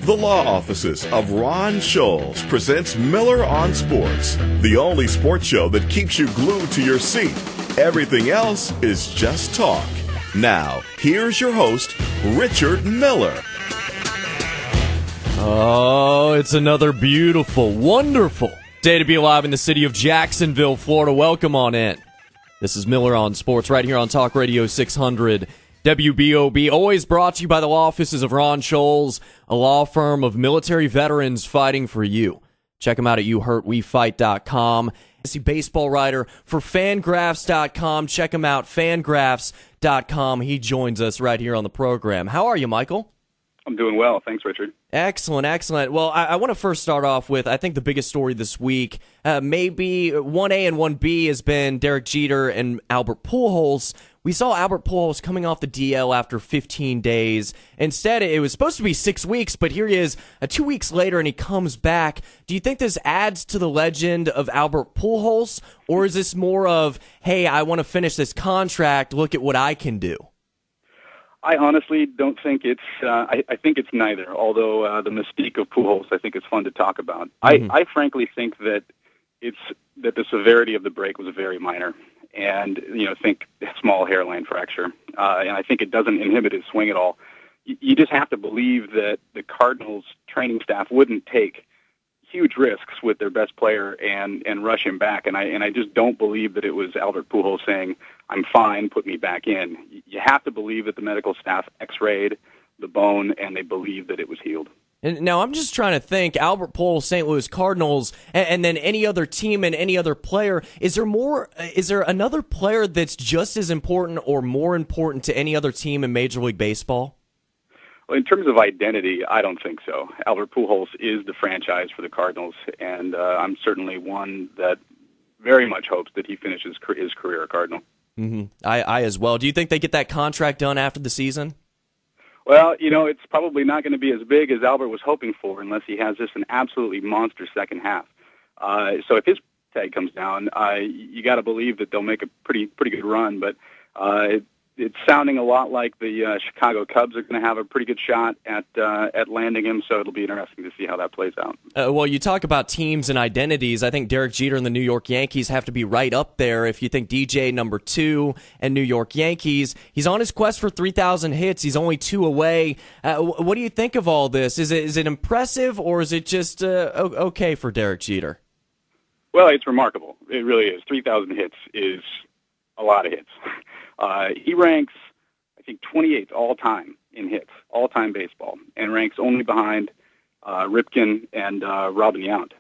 The law offices of Ron Scholes presents Miller on Sports, the only sports show that keeps you glued to your seat. Everything else is just talk. Now, here's your host, Richard Miller. Oh, it's another beautiful, wonderful day to be alive in the city of Jacksonville, Florida. Welcome on in. This is Miller on Sports right here on Talk Radio 600 WBOB. Always brought to you by the law offices of Ron Scholes, a law firm of military veterans fighting for you. Check them out at YouHurtWeFight.com. Baseball writer for Fangraphs.com. Check him out, Fangraphs.com. He joins us right here on the program. How are you, Michael? I'm doing well. Thanks, Richard. Excellent, excellent. Well, I want to first start off with, I think, the biggest story this week. Maybe 1A and 1B has been Derek Jeter and Albert Pujols. We saw Albert Pujols coming off the DL after 15 days. Instead, it was supposed to be 6 weeks, but here he is 2 weeks later, and he comes back. Do you think this adds to the legend of Albert Pujols, or is this more of, hey, I want to finish this contract, look at what I can do? I honestly don't think it's I think it's neither, although the mystique of Pujols I think is fun to talk about. I frankly think that that the severity of the break was very minor, and think small hairline fracture, and I think it doesn't inhibit his swing at all. You just have to believe that the Cardinals training staff wouldn't take huge risks with their best player and rush him back, and I just don't believe that it was Albert Pujols saying, "I'm fine, put me back in." You have to believe that the medical staff x-rayed the bone and they believe that it was healed. And now I'm just trying to think, Albert Pujols, St. Louis Cardinals, and then any other team and any other player, is there another player that's just as important or more important to any other team in Major League Baseball? Well, in terms of identity, I don't think so. Albert Pujols is the franchise for the Cardinals, and I'm certainly one that very much hopes that he finishes his career a Cardinal. Mm-hmm. I as well. Do you think they get that contract done after the season? Well, it's probably not going to be as big as Albert was hoping for unless he has just an absolutely monster second half. So if his tag comes down, you got to believe that they'll make a pretty good run, but it's sounding a lot like the Chicago Cubs are going to have a pretty good shot at landing him, so it'll be interesting to see how that plays out. Well, you talk about teams and identities. I think Derek Jeter and the New York Yankees have to be right up there. If you think DJ number 2 and New York Yankees, he's on his quest for 3,000 hits. He's only 2 away. What do you think of all this? Is it impressive, or is it just okay for Derek Jeter? Well, it's remarkable. It really is. 3,000 hits is a lot of hits. He ranks, I think, 28th all-time in hits, all-time baseball, and ranks only behind Ripken and Robin Yount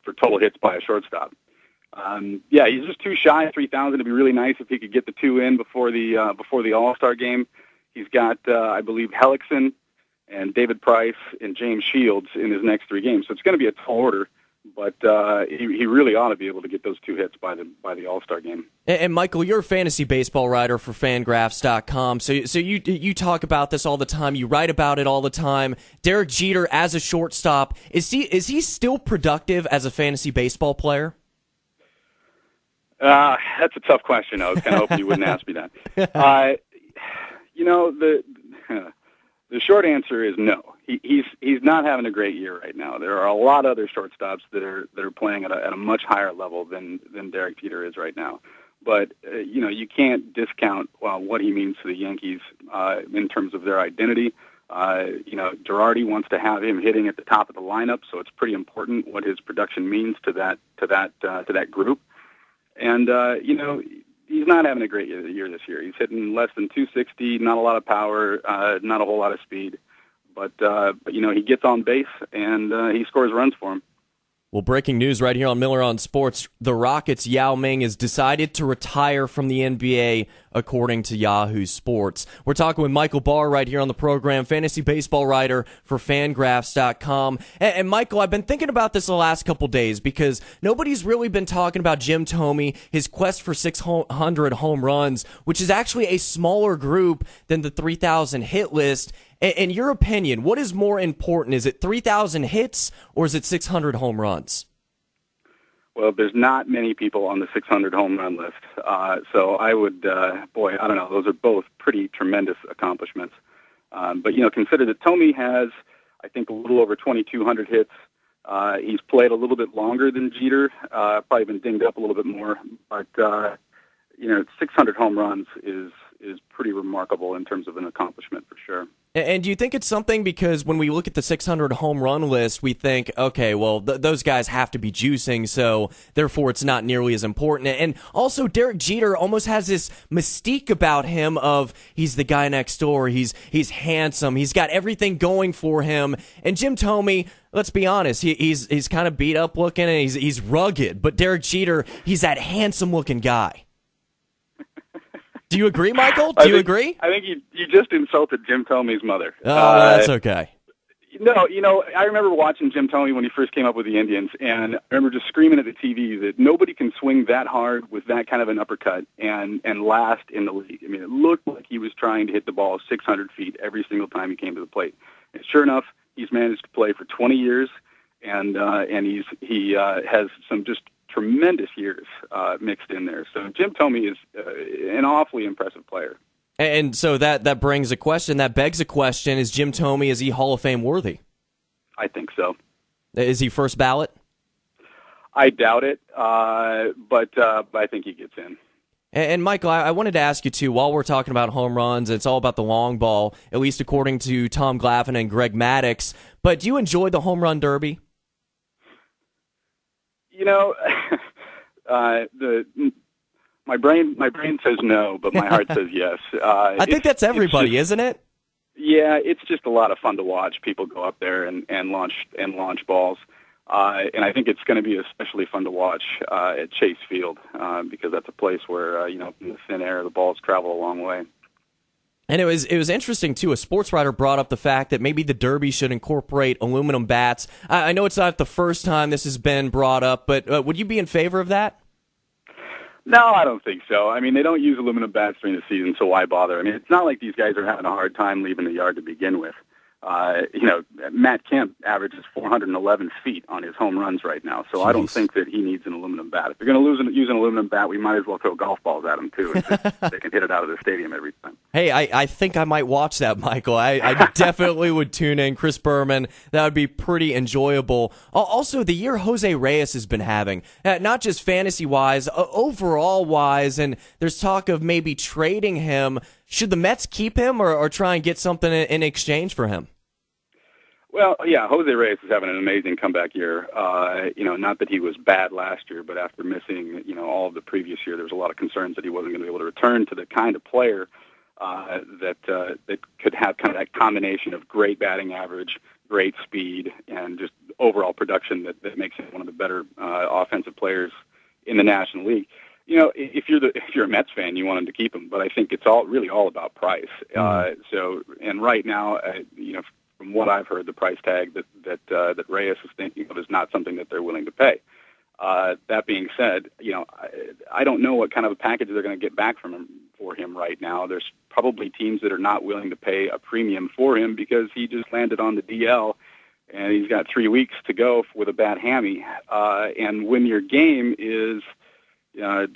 for total hits by a shortstop. He's just too shy of 3,000. It'd be really nice if he could get the 2 in before the All-Star game. He's got, I believe, Hellickson and David Price and James Shields in his next 3 games, so it's going to be a tall order. But he really ought to be able to get those 2 hits by the All-Star game. And Michael, you're a fantasy baseball writer for Fangraphs.com, so you talk about this all the time. You write about it all the time. Derek Jeter as a shortstop, is he still productive as a fantasy baseball player? That's a tough question. I was kind of hoping you wouldn't ask me that. The short answer is no. He's not having a great year right now. There are a lot of other shortstops that are playing at a much higher level than Derek Jeter is right now. But you can't discount what he means to the Yankees in terms of their identity. Girardi wants to have him hitting at the top of the lineup, so it's pretty important what his production means to that group. And he's not having a great year this year. He's hitting less than 260, not a lot of power, not a whole lot of speed. But he gets on base, and he scores runs for him. Well, breaking news right here on Miller on Sports. The Rockets' Yao Ming has decided to retire from the NBA, according to Yahoo Sports. We're talking with Michael Barr right here on the program, fantasy baseball writer for Fangraphs.com. And Michael, I've been thinking about this the last couple days because nobody's really been talking about Jim Thome, his quest for 600 home runs, which is actually a smaller group than the 3,000 hit list. In your opinion, what is more important? Is it 3,000 hits or is it 600 home runs? Well, there's not many people on the 600 home run list. So I would, I don't know. Those are both pretty tremendous accomplishments. But, consider that Thome has I think a little over 2,200 hits. He's played a little bit longer than Jeter, probably been dinged up a little bit more, but 600 home runs is pretty remarkable in terms of an accomplishment for sure. And do you think it's something, because when we look at the 600 home run list, we think, okay, well, those guys have to be juicing, so therefore it's not nearly as important. And also, Derek Jeter almost has this mystique about him of he's the guy next door, he's handsome, he's got everything going for him. And Jim Thome, let's be honest, he's kind of beat up looking, and he's rugged. But Derek Jeter, he's that handsome looking guy. Do you agree, Michael? Do you agree? I think you just insulted Jim Thome's mother. Oh, that's okay. No, I remember watching Jim Thome when he first came up with the Indians, and I remember just screaming at the TV that nobody can swing that hard with that kind of an uppercut and last in the league. I mean, it looked like he was trying to hit the ball 600 feet every single time he came to the plate. And sure enough, he's managed to play for 20 years, and he has some just tremendous years mixed in there. So Jim Thome is an awfully impressive player. And so that begs a question, is Jim Thome, is he Hall of Fame worthy? I think so. Is he first ballot? I doubt it, but I think he gets in. And Michael, I wanted to ask you too, while we're talking about home runs, it's all about the long ball, at least according to Tom Glaffin and Greg Maddux, but do you enjoy the home run derby? My brain says no, but my heart says yes. I think that's everybody, isn't it? Yeah, it's just a lot of fun to watch. People go up there and launch balls, and I think it's going to be especially fun to watch at Chase Field because that's a place where in the thin air the balls travel a long way. And it was interesting, too. A sports writer brought up the fact that maybe the Derby should incorporate aluminum bats. I know it's not the first time this has been brought up, but would you be in favor of that? No, I don't think so. I mean, they don't use aluminum bats during the season, so why bother? I mean, it's not like these guys are having a hard time leaving the yard to begin with. Matt Kemp averages 411 feet on his home runs right now, so Jeez. I don't think that he needs an aluminum bat. If you're going to use an aluminum bat, we might as well throw golf balls at him, too. They can hit it out of the stadium every time. Hey, I think I might watch that, Michael. I definitely would tune in. Chris Berman, that would be pretty enjoyable. Also, the year Jose Reyes has been having, not just fantasy-wise, overall-wise, and there's talk of maybe trading him. Should the Mets keep him or try and get something in exchange for him? Well, yeah, Jose Reyes is having an amazing comeback year. Not that he was bad last year, but after missing, all of the previous year, there was a lot of concerns that he wasn't going to be able to return to the kind of player that could have kind of that combination of great batting average, great speed, and just overall production that makes him one of the better offensive players in the National League. If you're a Mets fan, you want him to keep him, but I think it's really all about price. And right now, from what I've heard, the price tag that Reyes is thinking of is not something that they're willing to pay. That being said, I don't know what kind of a package they're going to get back for him right now. There's probably teams that are not willing to pay a premium for him because he just landed on the DL and he's got 3 weeks to go with a bad hammy. And when your game is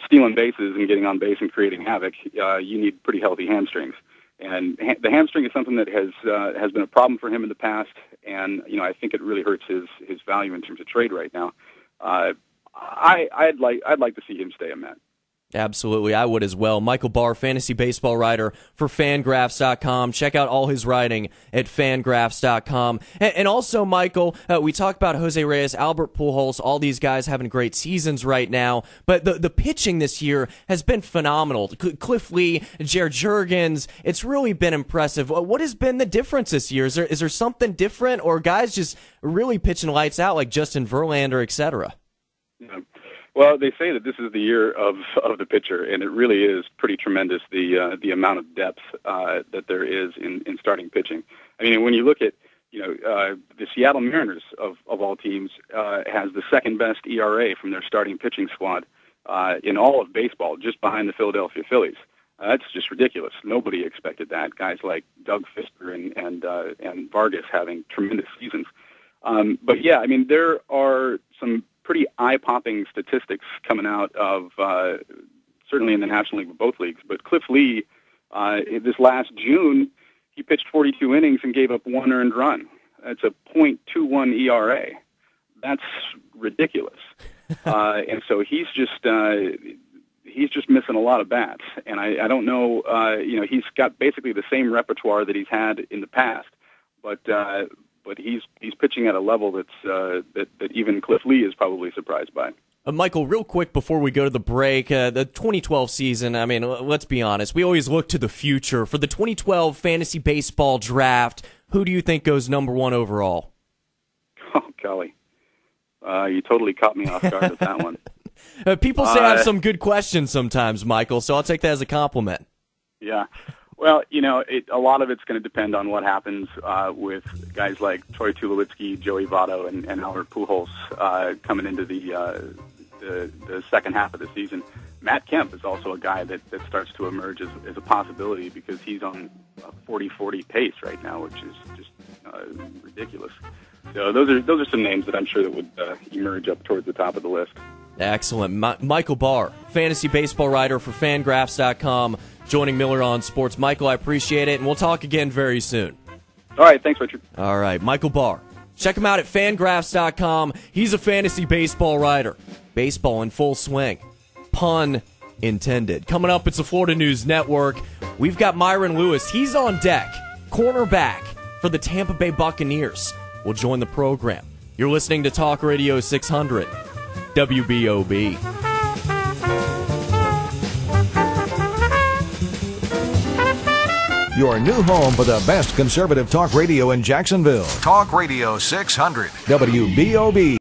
stealing bases and getting on base and creating havoc, you need pretty healthy hamstrings. And the hamstring is something that has been a problem for him in the past, and I think it really hurts his value in terms of trade right now. I'd like to see him stay a Met. Absolutely, I would as well. Michael Barr, fantasy baseball writer for Fangraphs.com. Check out all his writing at Fangraphs.com. And also, Michael, we talk about Jose Reyes, Albert Pujols, all these guys having great seasons right now. But the pitching this year has been phenomenal. Cliff Lee, Jared Jurgens, it's really been impressive. What has been the difference this year? Is there something different, or guys just really pitching lights out like Justin Verlander, et cetera? Yeah. Well, they say that this is the year of the pitcher, and it really is pretty tremendous, the amount of depth that there is in starting pitching. I mean, when you look at, the Seattle Mariners, of all teams, has the second best ERA from their starting pitching squad in all of baseball, just behind the Philadelphia Phillies. That's just ridiculous. Nobody expected that. Guys like Doug Fister and Vargas having tremendous seasons. But yeah, I mean, there are some pretty eye-popping statistics coming out of certainly in the National League, both leagues. But Cliff Lee, this last June, he pitched 42 innings and gave up one earned run. That's a .21 ERA. That's ridiculous. And so he's just missing a lot of bats. And I don't know, he's got basically the same repertoire that he's had in the past, but he's pitching at a level that even Cliff Lee is probably surprised by. Michael, real quick before we go to the break, the 2012 season, I mean, let's be honest, we always look to the future. For the 2012 fantasy baseball draft, who do you think goes number 1 overall? Oh, golly. You totally caught me off guard with that one. People say I have some good questions sometimes, Michael, so I'll take that as a compliment. Yeah. Well, a lot of it's going to depend on what happens with guys like Troy Tulowitzki, Joey Votto, and Albert Pujols coming into the second half of the season. Matt Kemp is also a guy that starts to emerge as a possibility because he's on a 40-40 pace right now, which is just ridiculous. So those are some names that I'm sure that would emerge up towards the top of the list. Excellent. Michael Barr, fantasy baseball writer for Fangraphs.com, joining Miller on Sports. Michael, I appreciate it, and we'll talk again very soon. All right, thanks, Richard. All right, Michael Barr. Check him out at Fangraphs.com. He's a fantasy baseball writer. Baseball in full swing. Pun intended. Coming up, it's the Florida News Network. We've got Myron Lewis. He's on deck, cornerback for the Tampa Bay Buccaneers. Will join the program. You're listening to Talk Radio 600, WBOB. Your new home for the best conservative talk radio in Jacksonville. Talk Radio 600, WBOB.